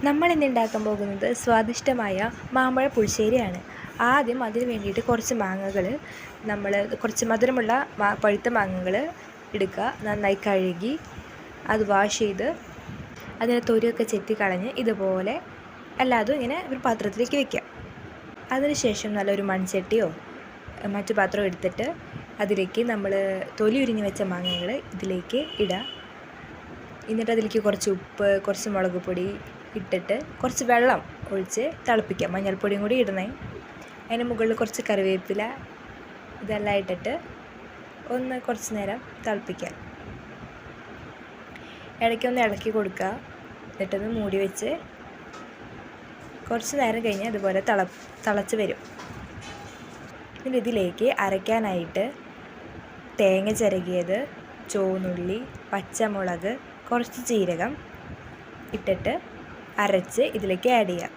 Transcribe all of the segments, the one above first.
നമ്മളിന്ന് ഉണ്ടാക്കാൻ പോകുന്നത് സ്വാദിഷ്ടമായ മാമ്പഴ പുളിശ്ശേരിയാണ്. ആദ്യം അതിന് വേണ്ടിയിട്ട് കുറച്ച് മാങ്ങകൾ കുറച്ച് മധുരമുള്ള പഴുത്ത മാങ്ങകൾ എടുക്കുക. നന്നായി കഴുകി അത് വാഷ് ചെയ്ത് അതിന് തൊലിയൊക്കെ ചെത്തിക്കളഞ്ഞ് ഇതുപോലെ എല്ലാതും ഇങ്ങനെ ഒരു പാത്രത്തിലേക്ക് വയ്ക്കുക. അതിനുശേഷം നല്ലൊരു മൺചട്ടിയോ മറ്റു പാത്രമോ എടുത്തിട്ട് അതിലേക്ക് നമ്മൾ തൊലി ഉരിഞ്ഞ് വെച്ച മാങ്ങകൾ ഇതിലേക്ക് ഇടുക. എന്നിട്ട് അതിലേക്ക് കുറച്ച് ഉപ്പ്, കുറച്ച് മുളക് പൊടി ഇട്ടിട്ട് കുറച്ച് വെള്ളം ഒഴിച്ച് തിളപ്പിക്കാം. മഞ്ഞൾപ്പൊടിയും കൂടി ഇടണേ. അതിന് മുകളിൽ കുറച്ച് കറിവേപ്പില ഇതെല്ലാം ഇട്ടിട്ട് കുറച്ച് നേരം തിളപ്പിക്കാം. ഇടയ്ക്കൊന്ന് ഇളക്കി കൊടുക്കുക. എന്നിട്ടൊന്ന് മൂടി വെച്ച് കുറച്ച് നേരം കഴിഞ്ഞ് അതുപോലെ തിളച്ച് വരും. പിന്നെ ഇതിലേക്ക് അരയ്ക്കാനായിട്ട് തേങ്ങ ചിരകിയത്, ചുവന്നുള്ളി, പച്ചമുളക്, കുറച്ച് ജീരകം ഇട്ടിട്ട് അരച്ച് ഇതിലേക്ക് ആഡ് ചെയ്യാം.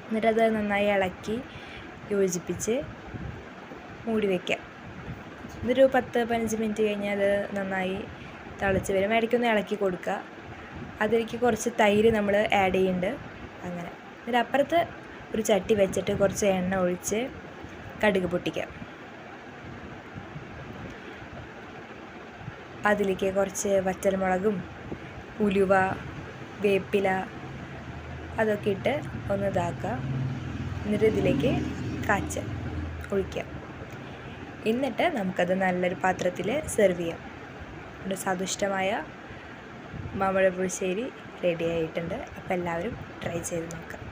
എന്നിട്ടത് നന്നായി ഇളക്കി യോജിപ്പിച്ച് മൂടി വയ്ക്കാം. ഇതൊരു 10-15 മിനിറ്റ് കഴിഞ്ഞാൽ അത് നന്നായി തിളച്ച് വരും. ഇടയ്ക്കൊന്ന് ഇളക്കി കൊടുക്കുക. അതിലേക്ക് കുറച്ച് തൈര് നമ്മൾ ആഡ് ചെയ്യുന്നുണ്ട്. അങ്ങനെ എന്നിട്ട് അപ്പുറത്ത് ഒരു ചട്ടി വെച്ചിട്ട് കുറച്ച് എണ്ണ ഒഴിച്ച് കടുക് പൊട്ടിക്കാം. അതിലേക്ക് കുറച്ച് വറ്റൽമുളകും ഉലുവ, വേപ്പില അതൊക്കെ ഇട്ട് ഒന്ന് ഇതാക്കുക. എന്നിട്ട് ഇതിലേക്ക് കാച്ച ഒഴിക്കാം. എന്നിട്ട് നമുക്കത് നല്ലൊരു പാത്രത്തിൽ സെർവ് ചെയ്യാം. ഒരു സ്വാദിഷ്ടമായ മാമ്പഴ പുളിശ്ശേരി റെഡി ആയിട്ടുണ്ട്. അപ്പോൾ എല്ലാവരും ട്രൈ ചെയ്ത് നോക്കാം.